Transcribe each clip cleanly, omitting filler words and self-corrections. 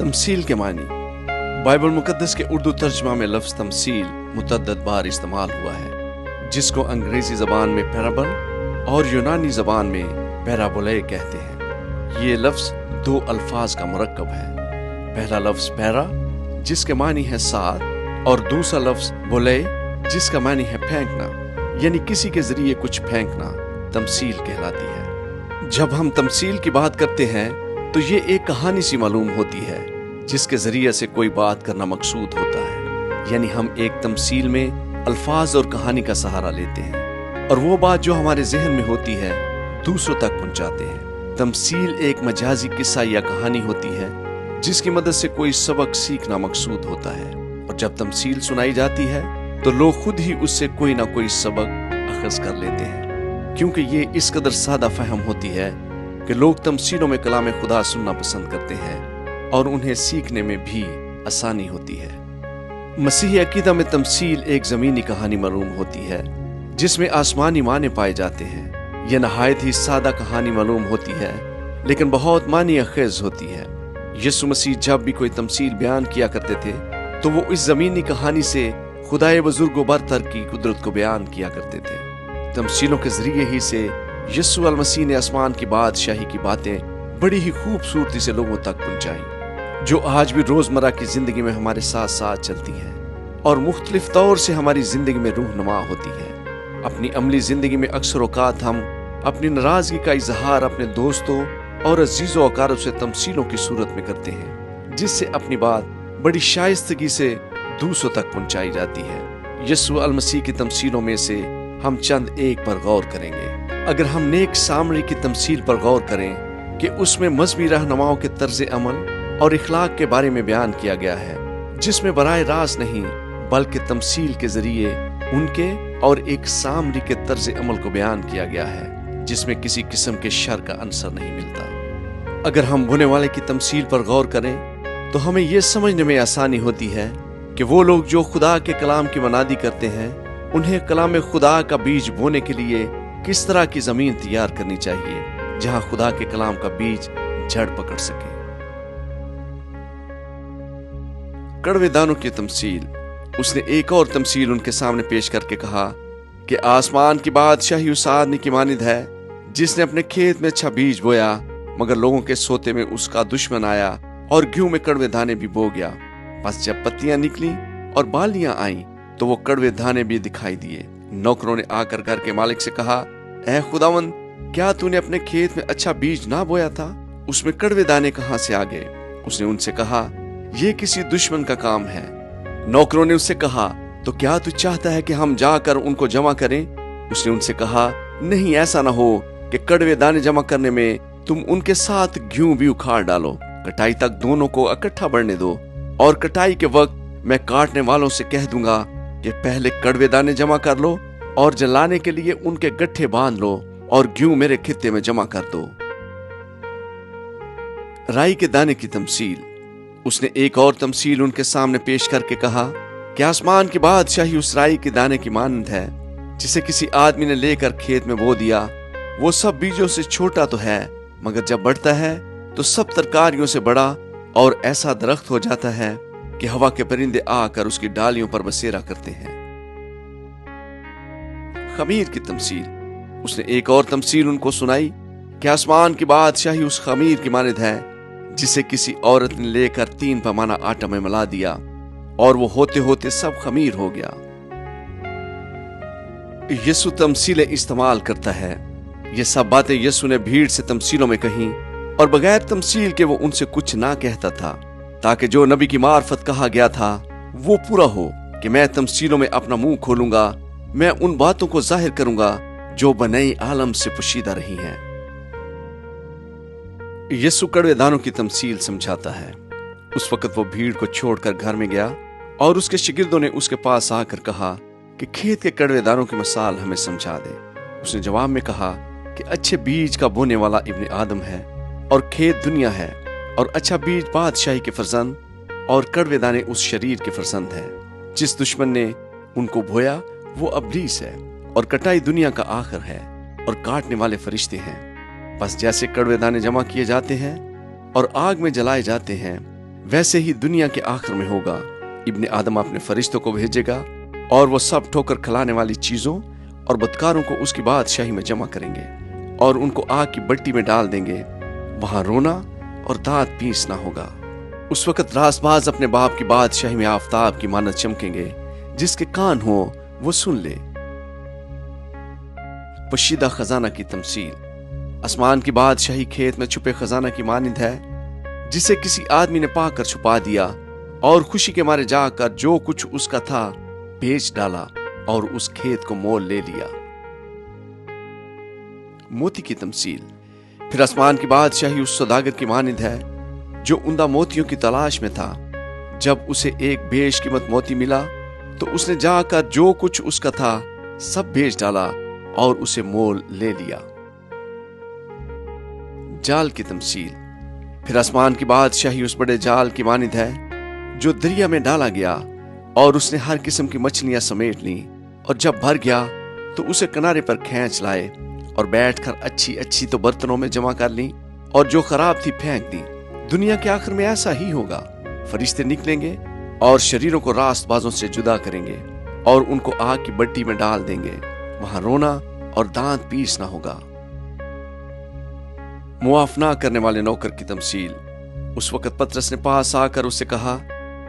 तमसील के मानी। बाइबल मुकद्दस के उर्दू तर्जमा में लफ्ज़ तमसील मुतअद्दिद बार इस्तेमाल हुआ है, जिसको अंग्रेज़ी ज़बान में पैराबल और यूनानी ज़बान में पैराबोले कहते हैं। ये लफ्ज़ दो अल्फाज का मुरक्कब है। पहला लफ्ज़ पैरा जिसके मानी है साथ, और दूसरा लफ्ज़ बोले जिसका मानी है फेंकना, यानी किसी के ज़रिए कुछ फेंकना तमसील कहलाती है। जब हम तमसील की बात करते हैं तो ये एक कहानी सी मालूम होती है जिसके ज़रिए से कोई बात करना मकसूद होता है, यानी हम एक तमसील में अल्फाज और कहानी का सहारा लेते हैं और वो बात जो हमारे जहन में होती है दूसरों तक पहुंचाते हैं। तमसील एक मजाजी किस्सा या कहानी होती है जिसकी मदद से कोई सबक सीखना मकसूद होता है, और जब तमसील सुनाई जाती है तो लोग खुद ही उससे कोई ना कोई सबक अखज़ कर लेते हैं, क्योंकि ये इस कदर सादा फहम होती है कि लोग तमसीलों में कलाम खुदा सुनना पसंद करते हैं और उन्हें सीखने में भी आसानी होती है। मसीही अकीदा में तमसील एक ज़मीनी कहानी मालूम होती है जिसमें आसमानी माने पाए जाते हैं। यह नहायत ही सादा कहानी मालूम होती है लेकिन बहुत मानी अखेज़ होती है। यीशु मसीह जब भी कोई तमसील बयान किया करते थे तो वो इस ज़मीनी कहानी से खुदाए बुजुर्ग बरतर की कुदरत को बयान किया करते थे। तमसीलों के ज़रिए ही से यीशु अल मसीह ने आसमान की बादशाही की बातें बड़ी ही खूबसूरती से लोगों तक पहुंचाई, जो आज भी रोज़मर्रा की ज़िंदगी में हमारे साथ साथ चलती हैं और मुख्तलिफ तौर से हमारी ज़िंदगी में रूहनुमा होती है। अपनी अमली ज़िंदगी में अक्सर औकात हम अपनी नाराज़गी का इजहार अपने दोस्तों और अजीज़ों अकारब से तमसीलों की सूरत में करते हैं, जिससे अपनी बात बड़ी शाइस्तगी से दूसरों तक पहुंचाई जाती है। यीशु अल मसीह की तमसीलों में से हम चंद एक पर गौर करेंगे। अगर हम नेक सामरी की तमसील पर गौर करें कि उसमें मजहबी रहनुमाओं के तर्ज अमल और इखलाक के बारे में बयान किया गया है, जिसमें बराह रास्त नहीं बल्कि तमसील के जरिए उनके और एक सामरी के तर्ज अमल को बयान किया गया है, जिसमें किसी किस्म के शर का अंसर नहीं मिलता। अगर हम बोने वाले की तमसील पर गौर करें तो हमें यह समझने में आसानी होती है कि वो लोग जो खुदा के कलाम की मनादी करते हैं, उन्हें कलाम खुदा का बीज बोने के लिए किस तरह की जमीन तैयार करनी चाहिए जहां खुदा के कलाम का बीज जड़ पकड़ सके। कड़वे दानों की तमसील। उसने एक और तमसील उनके सामने पेश करके कहा कि आसमान की बादशाही उस आदमी की मानिद है जिसने अपने खेत में अच्छा बीज बोया, मगर लोगों के सोते में उसका दुश्मन आया और गेहूं में कड़वे दाने भी बो गया। बस जब पत्तियां निकली और बालियां आईं तो वो कड़वे दाने भी दिखाई दिए। नौकरों ने आकर घर के मालिक से कहा, ऐ खुदावंद, क्या तूने अपने खेत में अच्छा बीज ना बोया था? उसमें कड़वे दाने कहां से आ गए? उसने उनसे कहा, ये किसी दुश्मन का काम है। नौकरों ने उससे कहा, तो क्या तू चाहता है कि हम जाकर उनको जमा करें? उसने उनसे कहा, नहीं, ऐसा ना हो कि कड़वे दाने जमा करने में तुम उनके साथ गेहूं भी उखाड़ डालो। कटाई तक दोनों को इकट्ठा बढ़ने दो, और कटाई के वक्त मैं काटने वालों से कह दूंगा कि पहले कड़वे दाने जमा कर लो और जलाने के लिए उनके गट्ठे बांध लो, और गेहूं मेरे खित्ते में जमा कर दो। राई के दाने की तमसील। उसने एक और तमसील उनके सामने पेश करके कहा कि आसमान की बादशाही उस राई के दाने की मानद है जिसे किसी आदमी ने लेकर खेत में बो दिया। वो सब बीजों से छोटा तो है, मगर जब बढ़ता है तो सब तरकारियों से बड़ा और ऐसा दरख्त हो जाता है कि हवा के परिंदे आकर उसकी डालियों पर बसेरा करते हैं। खमीर की तमसील। उसने एक और तमसील उनको सुनाई कि आसमान की बादशाही उस खमीर की मानिद है जिसे किसी औरत ने लेकर 3 पैमाना आटा में मिला दिया और वो होते होते सब खमीर हो गया। यीशु तमसीलें इस्तेमाल करता है। ये सब बातें यीशु ने भीड़ से तमसीलों में कहीं, और बगैर तमसील के वो उनसे कुछ ना कहता था, ताकि जो नबी की मार्फत कहा गया था वो पूरा हो कि मैं तमसीलों में अपना मुंह खोलूंगा, मैं उन बातों को जाहिर करूंगा जो बनई आलम से पोशीदा रही हैं। यीशु कड़वे दानों की तमसील समझाता है। उस वक्त वो भीड़ को छोड़कर घर में गया और उसके शिगिर्दों ने उसके पास आकर कहा कि खेत के कड़वे दानों की मिसाल हमें समझा दे। उसने जवाब में कहा कि अच्छे बीज का बोने वाला इब्ने आदम है और खेत दुनिया है, और अच्छा बीज बादशाही के फर्जंद और कड़वे दाने उस शरीर के फर्जंद हैं। जिस दुश्मन ने उनको बोया वो अब्लीस है, और कटाई दुनिया का आखिर है, और काटने वाले फरिश्ते हैं। बस जैसे कड़वे दाने जमा किए जाते हैं और आग में जलाए जाते हैं, वैसे ही दुनिया के आखिर में होगा। इब्ने आदम अपने फरिश्तों को भेजेगा और वो सब ठोकर खिलाने वाली चीजों और बदकारों को उसकी बादशाही में जमा करेंगे और उनको आग की भट्टी में डाल देंगे। वहां रोना और दांत पीसना होगा। उस वक्त रासबाज अपने बाप की बादशाही में आफताब की मानद चमकेंगे। जिसके कान हो वो सुन ले। पशीदा खजाना की तमसील। आसमान की बादशाही खेत में छुपे खजाना की मानिंद है, जिसे किसी आदमी ने पाकर छुपा दिया और खुशी के मारे जाकर जो कुछ उसका था बेच डाला और उस खेत को मोल ले लिया। मोती की तमसील। फिर आसमान की बादशाही उस सौदागर की मानिंद है जो उम्दा मोतियों की तलाश में था। जब उसे एक बेशकीमत मोती मिला तो उसने जाकर जो कुछ उसका था सब बेच डाला और उसे मोल ले लिया। जाल की तमसील। फिर आसमान की बादशाही उस बड़े जाल की मानिंद है जो दरिया में डाला गया और उसने हर किस्म की मछलियां समेट ली और जब भर गया तो उसे किनारे पर खींच लाए और बैठकर अच्छी अच्छी तो बर्तनों में जमा कर ली और जो खराब थी फेंक दी। दुनिया के आखिर में ऐसा ही होगा। फरिश्ते निकलेंगे और शरीरों को रास्तबाजों से जुदा करेंगे और उनको आग की भट्टी में डाल देंगे। वहां रोना और दांत पीसना होगा। मुआफ ना करने वाले नौकर की तमसील। उस वक्त पतरस ने पास आकर उससे कहा,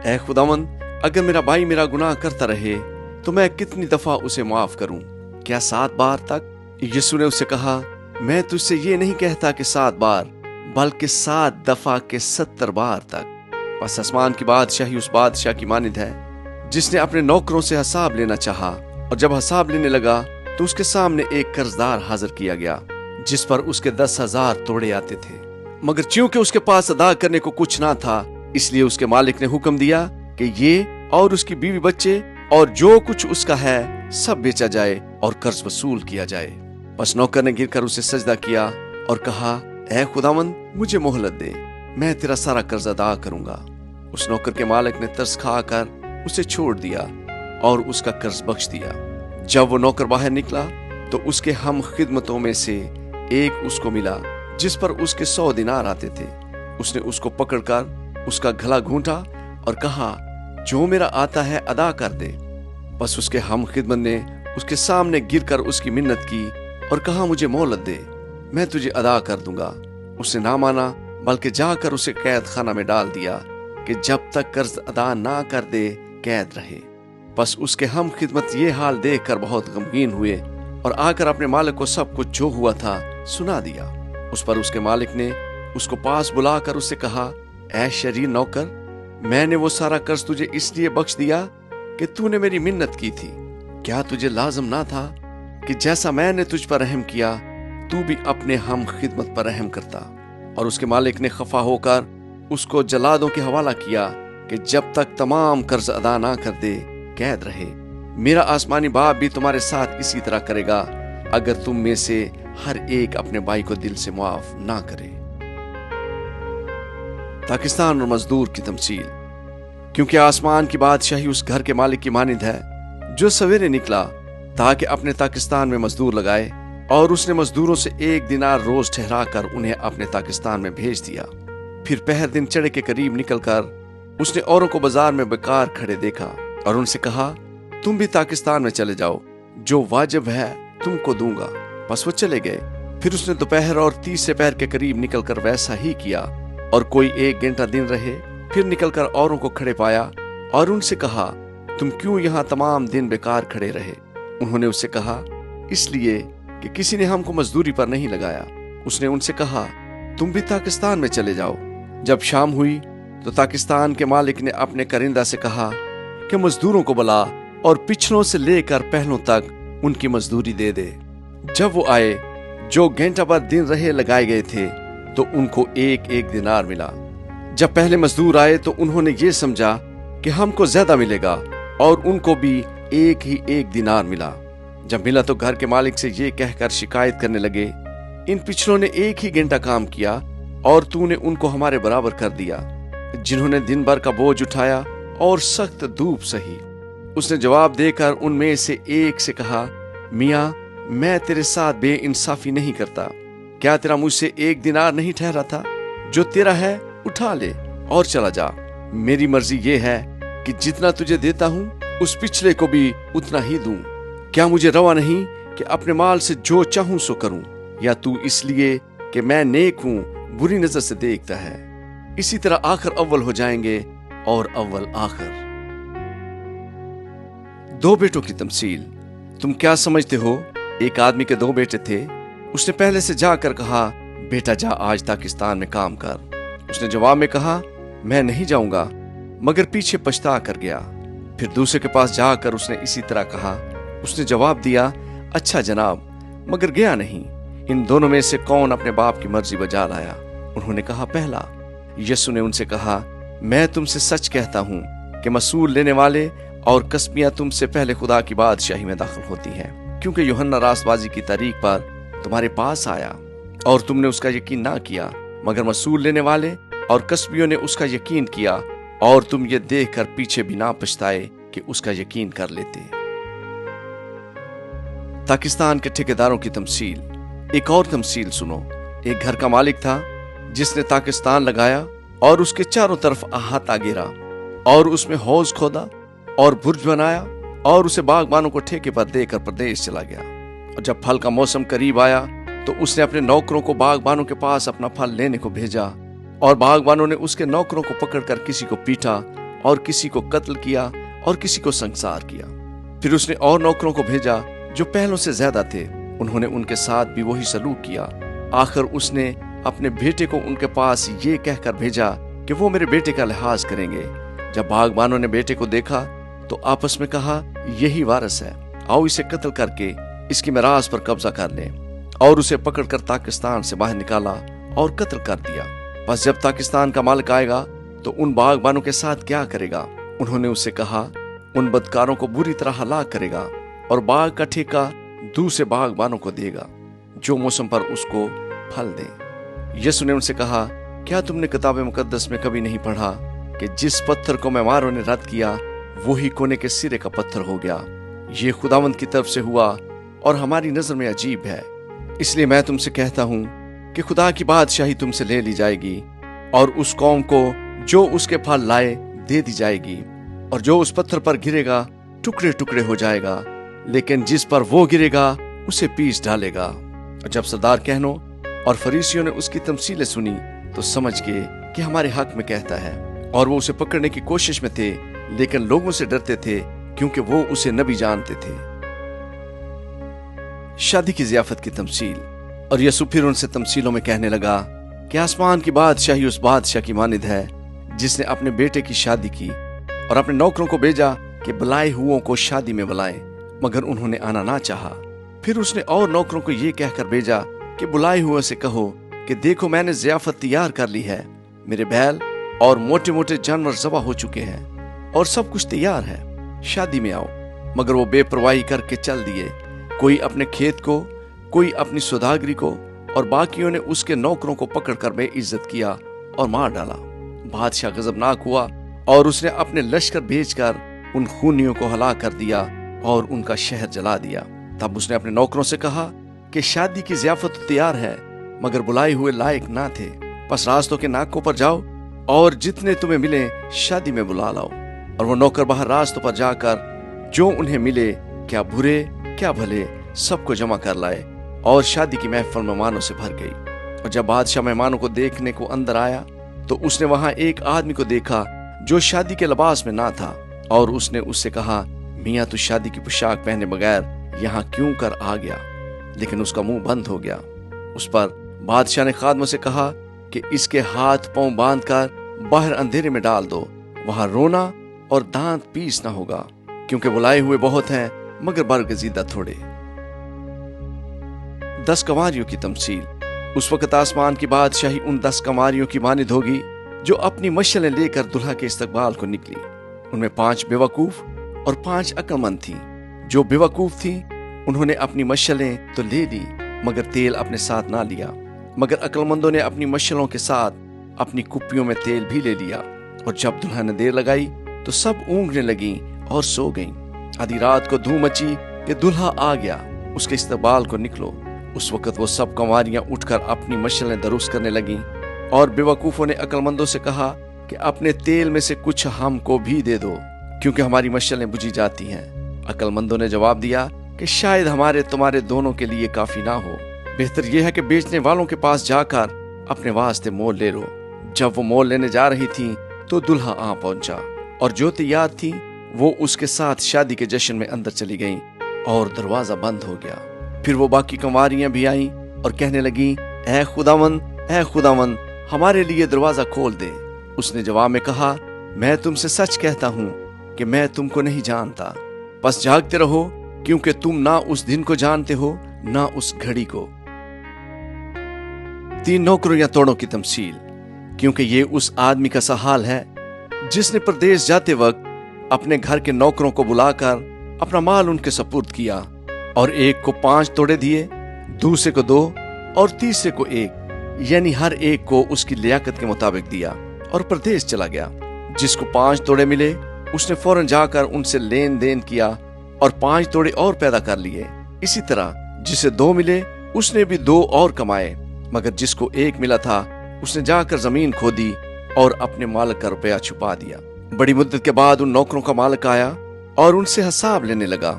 ऐ खुदावंद, अगर मेरा भाई मेरा गुनाह करता रहे तो मैं कितनी दफा उसे माफ करूं? क्या 7 बार तक? यीशु ने उससे कहा, मैं तुझसे ये नहीं कहता कि 7 बार, बल्कि 7 दफा के 70 बार तक। बस आसमान की बादशाही उस बादशाह की मानिंद है जिसने अपने नौकरों से हिसाब लेना चाहा और जब हिसाब लेने लगा तो उसके सामने एक कर्जदार हाजिर किया गया जिस पर उसके 10,000 तोड़े आते थे। मगर चूंकि उसके पास अदा करने को कुछ ना था, इसलिए उसके मालिक ने हुक्म दिया कि ये और उसकी बीवी बच्चे और जो कुछ उसका है सब बेचा जाए और कर्ज वसूल किया जाए। बस नौकर ने गिरकर उसे सजदा किया और कहा, ऐ खुदावंद, मुझे मोहलत दे, मैं तेरा सारा कर्ज अदा करूंगा। उस नौकर के मालिक ने तरस खाकर उसे छोड़ दिया और उसका कर्ज बख्श दिया। जब वो नौकर बाहर निकला तो उसके हम खिदमतों में से एक उसको मिला जिस पर उसके 100 दिनार आते थे। उसने उसको पकड़कर उसका गला घूंटा और कहा, जो मेरा आता है अदा कर दे। बस उसके हम खिदमत ने उसके सामने गिरकर उसकी मिन्नत की और कहा, मुझे मोहलत दे, मैं तुझे अदा कर दूंगा। उसने ना माना, बल्कि जाकर उसे कैद खाना में डाल दिया कि जब तक कर्ज अदा ना कर दे कैद रहे। बस उसके हम खिदमत ये हाल देखकर बहुत गमगीन हुए और आकर अपने मालिक को सब कुछ जो हुआ था सुना दिया। उस पर उसके मालिक ने उसको पास बुलाकर उससे कहा, ऐ शरीर नौकर, मैंने वो सारा कर्ज तुझे इसलिए बख्श दिया कि तूने मेरी मिन्नत की थी। क्या तुझे लाजम ना था कि जैसा मैंने तुझ पर रहम किया तू भी अपने हम खिदमत पर रहम करता? और उसके मालिक ने खफा होकर उसको जलादों के हवाला किया कि जब तक तमाम कर्ज अदा ना कर दे कैद रहे। मेरा आसमानी बाप भी तुम्हारे साथ इसी तरह करेगा अगर तुम में से हर एक अपने भाई को दिल से माफ ना करे। पाकिस्तान और मजदूर की तमसील। क्योंकि आसमान की बादशाही उस घर के मालिक की मानिंद है जो सवेरे निकला ताकि अपने पाकिस्तान में मजदूर लगाए और उसने मजदूरों से 1 दिनार रोज ठहरा कर उन्हें अपने पाकिस्तान में भेज दिया। फिर पहर दिन चढ़े के करीब निकलकर उसने औरों को बाजार में बेकार खड़े देखा और उनसे कहा, तुम भी पाकिस्तान में चले जाओ, जो वाजिब है तुमको दूंगा। बस वो चले गए। फिर उसने दोपहर और 30 पहर के करीब निकलकर वैसा ही किया और कोई 1 घंटा दिन रहे। फिर निकलकर औरों को खड़े पाया और उनसे कहा, तुम क्यों यहाँ तमाम दिन बेकार खड़े रहे? उन्होंने उससे कहा, इसलिए कि किसी ने हमको मजदूरी पर नहीं लगाया। उसने उनसे कहा, तुम भी पाकिस्तान में चले जाओ। जब शाम हुई तो पाकिस्तान के मालिक ने अपने करिंदा से कहा कि मजदूरों को बुला और पिछलों से लेकर पहलों तक उनकी मजदूरी दे दे। जब वो आए जो घंटा भर दिन रहे लगाए गए थे तो उनको 1-1 दिनार मिला। जब पहले मजदूर आए तो उन्होंने ये समझा कि हमको ज्यादा मिलेगा और उनको भी 1 दिनार मिला। जब मिला तो घर के मालिक से ये कहकर शिकायत करने लगे, इन पिछलों ने 1 ही घंटा काम किया और तूने उनको हमारे बराबर कर दिया, जिन्होंने दिन भर का बोझ उठाया और सख्त धूप सही। उसने जवाब देकर उनमें से एक से कहा, मियाँ, मैं तेरे साथ बेइंसाफी नहीं करता। क्या तेरा मुझसे 1 दिनार नहीं ठहरा था? जो तेरा है उठा ले और चला जा। मेरी मर्जी ये है कि जितना तुझे देता हूँ उस पिछले को भी उतना ही दूं। क्या मुझे रवा नहीं कि अपने माल से जो चाहूं सो करूं, या तू इसलिए कि मैं नेक हूं बुरी नजर से देखता है? इसी तरह आखिर अव्वल हो जाएंगे और अव्वल आखिर। दो बेटों की तमसील। तुम क्या समझते हो? एक आदमी के दो बेटे थे। उसने पहले से जाकर कहा, बेटा जा आज पाकिस्तान में काम कर। उसने जवाब में कहा, मैं नहीं जाऊंगा, मगर पीछे पछता कर गया। फिर दूसरे के पास जाकर उसने इसी तरह कहा। उसने जवाब दिया, अच्छा जनाब, मगर गया नहीं। इन दोनों में से कौन अपने बाप की मर्जी बजा लाया? उन्होंने कहा, पहला। यीशु ने उनसे कहा, मैं तुमसे सच कहता हूं कि मसूल लेने वाले और कसबियां तुमसे पहले खुदा की बादशाही में दाखिल होती हैं, क्योंकि यूहन्ना रास्तबाजी की तारीख पर तुम्हारे पास आया और तुमने उसका यकीन ना किया, मगर मसूल लेने वाले और कसबियों ने उसका यकीन किया, और तुम ये देखकर पीछे भी ना पछताए कि उसका यकीन कर लेते। पाकिस्तान के ठेकेदारों की तमसील। एक और तमसील सुनो। एक घर का मालिक था जिसने पाकिस्तान लगाया और उसके चारों तरफ अहाता घेरा और उसमें हौज खोदा और बुर्ज बनाया और उसे बागबानों को ठेके पर देकर प्रदेश चला गया। और जब फल का मौसम करीब आया तो उसने अपने नौकरों को बागबानों के पास अपना फल लेने को भेजा, और बागबानों ने उसके नौकरों को पकड़कर किसी को पीटा और किसी को कत्ल किया और किसी को संसार किया। फिर उसने और नौकरों को भेजा जो पहलों से ज्यादा थे, उन्होंने उनके साथ भी वही सलूक किया। आखिर उसने अपने बेटे को उनके पास ये कहकर भेजा कि वो मेरे बेटे का लिहाज करेंगे। जब बागबानों ने बेटे को देखा तो आपस में कहा, यही वारिस है, आओ इसे कत्ल करके इसकी मिरास पर कब्जा कर लें। और उसे पकड़कर पाकिस्तान से बाहर निकाला और कत्ल कर दिया। बस जब पाकिस्तान का मालिक आएगा तो उन बागबानों के साथ क्या करेगा? उन्होंने उससे कहा, उन बदकारों को बुरी तरह हलाक करेगा और बाग का ठेका दूसरे बागबानों को देगा जो मौसम पर उसको फल दे। यीशु ने उनसे कहा, क्या तुमने किताब मुकद्दस में कभी नहीं पढ़ा कि जिस पत्थर को मेमारों ने रद्द किया वही कोने के सिरे का पत्थर हो गया? ये खुदावंद की तरफ से हुआ और हमारी नजर में अजीब है। इसलिए मैं तुमसे कहता हूं कि खुदा की बादशाही तुमसे ले ली जाएगी और उस कौम को जो उसके फल लाए दे दी जाएगी, और जो उस पत्थर पर गिरेगा टुकड़े टुकड़े हो जाएगा, लेकिन जिस पर वो गिरेगा उसे पीस डालेगा। और जब सरदार कहनों और फरीसियों ने उसकी तमसीलें सुनी तो समझ गए कि हमारे हक में कहता है, और वो उसे पकड़ने की कोशिश में थे, लेकिन लोगों से डरते थे क्योंकि वो उसे नबी जानते थे। शादी की जियाफत की तमसील। और यीशु फिर उनसे तमसीलों में कहने लगा कि आसमान की बादशाही उस बादशाह की मानिद है जिसने अपने बेटे की शादी की और अपने नौकरों को भेजा कि बुलाए हुओं को शादी में बुलाएं, मगर उन्होंने आना ना चाहा। फिर उसने और नौकरों को ये कहकर भेजा कि बुलाए हुओं से कहो कि देखो मैंने जियाफत तैयार कर ली है, मेरे बैल और मोटे मोटे जानवर ज़बा हो चुके हैं और सब कुछ तैयार है, शादी में आओ। मगर वो बेपरवाही करके चल दिए, कोई अपने खेत को, कोई अपनी सौदागरी को, और बाकियों ने उसके नौकरों को पकड़कर बेइज्जत किया और मार डाला। बादशाह गजबनाक हुआ और उसने अपने लश्कर भेजकर उन खूनियों को हलाक कर दिया और उनका शहर जला दिया। तब उसने अपने नौकरों से कहा कि शादी की ज़ियाफत तो तैयार है, मगर बुलाए हुए लायक ना थे। बस रास्तों के नाकों पर जाओ और जितने तुम्हें मिले शादी में बुला लाओ। और वो नौकर बाहर रास्तों पर जाकर जो उन्हें मिले, क्या बुरे क्या भले, सबको जमा कर लाए, और शादी की महफिल मेहमानों से भर गई। और जब बादशाह मेहमानों को देखने को अंदर आया तो उसने वहां एक आदमी को देखा जो शादी के लिबास में ना था, और उसने उससे कहा, मियाँ तू शादी की पोशाक पहने बगैर यहाँ क्यों कर आ गया? लेकिन उसका मुंह बंद हो गया। उस पर बादशाह ने खादमों से कहा कि इसके हाथ पांव बांध कर बाहर अंधेरे में डाल दो, वहां रोना और दांत पीसना होगा, क्योंकि बुलाए हुए बहुत हैं मगर बरगजीदा थोड़े। 10 कंवारियों की तमसील। उस वक्त आसमान की बादशाही उन 10 कंवारियों की मानिद होगी जो अपनी मशलें लेकर दुल्हा के इस्तकबाल को निकली। उनमें 5 बेवकूफ और 5 अक्लमंद थी। जो बेवकूफ थी उन्होंने अपनी मशलें तो ले ली मगर तेल अपने साथ ना लिया, मगर अक्लमंदों ने अपनी मशलों के साथ अपनी कुप्पियों में तेल भी ले लिया। और जब दुल्हा ने देर लगाई तो सब ऊँघने लगी और सो गईं। आधी रात को धूम मची कि दुल्हा आ गया, उसके इस्तकबाल को निकलो। उस वक्त वो सब कंवारियां उठकर अपनी मशलें दुरुस्त करने लगीं, और बेवकूफों ने अक्लमंदों से कहा کہ اپنے تیل میں سے کچھ ہم کو بھی دے دو، کیونکہ ہماری مشعلیں بجھی جاتی ہیں۔ عقل مندوں نے جواب دیا کہ شاید ہمارے تمہارے دونوں کے لیے کافی نہ ہو، بہتر یہ ہے کہ بیچنے والوں کے پاس جا کر اپنے واسطے مول لے لو۔ جب وہ مول لینے جا رہی تھی تو دلہا آ پہنچا، اور جو تیار تھی وہ اس کے ساتھ شادی کے جشن میں اندر چلی گئیں، اور دروازہ بند ہو گیا۔ پھر وہ باقی کنواریاں بھی آئیں اور کہنے لگیں، اے خداوند ہمارے لیے دروازہ کھول دے۔ اس نے جواب میں کہا، میں تم سے سچ کہتا ہوں کہ میں تم کو نہیں جانتا۔ پس جاگتے رہو، کیونکہ تم نہ اس دن کو جانتے ہو نہ اس گھڑی کو۔ 3 نوکروں یا توڑوں کی تمثیل، کیونکہ یہ اس آدمی کا سا حال ہے جس نے پردیس جاتے وقت اپنے گھر کے نوکروں کو بلا کر اپنا مال ان کے سپرد کیا، اور ایک کو 5 توڑے دیے، دوسرے کو 2 اور تیسرے کو 1، یعنی ہر ایک کو اس کی لیاقت کے مطابق دیا، اور پردیس چلا گیا۔ جس کو 5 توڑے ملے اس نے فوراً جا کر ان سے لین دین کیا اور 5 توڑے اور پیدا کر لیے۔ اسی طرح جسے 2 ملے اس نے بھی 2 اور کمائے، مگر جس کو 1 ملا تھا اس نے جا کر زمین کھودی اور اپنے مالک کا روپیہ چھپا دیا۔ بڑی مدت کے بعد ان نوکروں کا مالک آیا اور ان سے حساب لینے لگا۔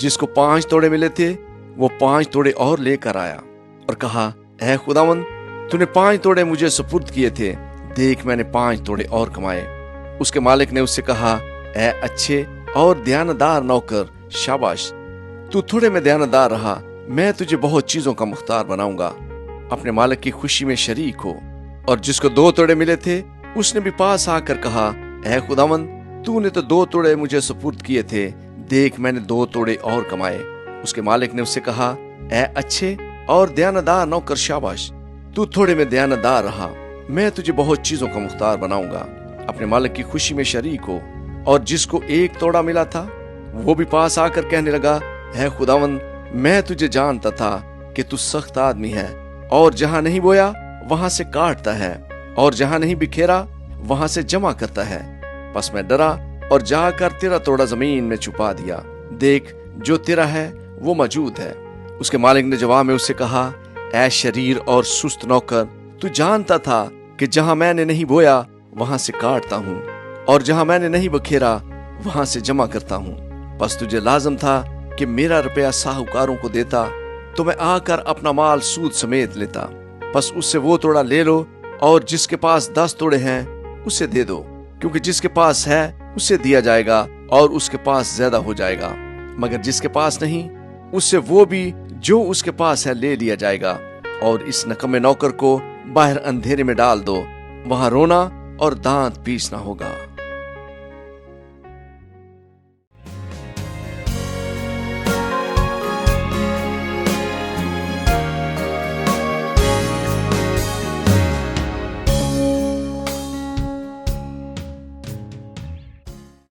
جس کو 5 توڑے ملے تھے وہ 5 توڑے اور لے کر آیا اور کہا، اے خداوند، تو نے 5 توڑے مجھے سپرد کیے تھے، دیکھ میں نے 5 توڑے اور کمائے۔ اس کے مالک نے اس سے کہا، اے اچھے اور دیانتدار نوکر، شاباش، تو تھوڑے میں دیانتدار رہا، میں تجھے بہت چیزوں کا مختار بناؤں گا، اپنے مالک کی خوشی میں شریک ہو۔ اور جس کو 2 توڑے ملے تھے اس نے بھی پاس آ کر کہا، اے خداوند، تو نے تو 2 توڑے مجھے سپرد کیے تھے، دیکھ میں نے 2 توڑے اور کمائے۔ اس کے مالک نے اس سے کہا، اے اچھے اور دیانتدار نوکر، شاباش، تو تھوڑے میں دیانتدار رہا، میں تجھے بہت چیزوں کا مختار بناؤں گا، اپنے مالک کی خوشی میں شریک ہو۔ اور جس کو 1 توڑا ملا تھا وہ بھی پاس آ کر کہنے لگا، اے خداوند، میں تجھے جانتا تھا کہ تو سخت آدمی ہے، اور جہاں نہیں بویا وہاں سے کاٹتا ہے، اور جہاں نہیں بکھیرا وہاں سے جمع کرتا ہے۔ پس میں ڈرا اور جا کر تیرا توڑا زمین میں چھپا دیا، دیکھ جو تیرا ہے وہ موجود ہے۔ اس کے مالک نے جواب میں اس سے کہا، اے شریر اور سست نوکر، تو جانتا تھا کہ جہاں میں نے نہیں بویا وہاں سے کاٹتا ہوں، اور جہاں میں نے نہیں بکھیرا وہاں سے جمع کرتا ہوں۔ پس تجھے لازم تھا کہ میرا روپیہ ساہوکاروں کو دیتا، تو میں آ کر اپنا مال سود سمیت لیتا۔ پس اس سے وہ توڑا لے لو، اور جس کے پاس 10 توڑے ہیں اسے دے دو، کیونکہ جس کے پاس ہے اسے دیا جائے گا اور اس کے پاس زیادہ ہو جائے گا، مگر جس کے پاس نہیں اس سے وہ بھی جو اس کے پاس ہے لے لیا جائے گا۔ اور اس نکمے نوکر کو باہر اندھیرے میں ڈال دو، وہاں رونا اور دانت پیسنا ہوگا۔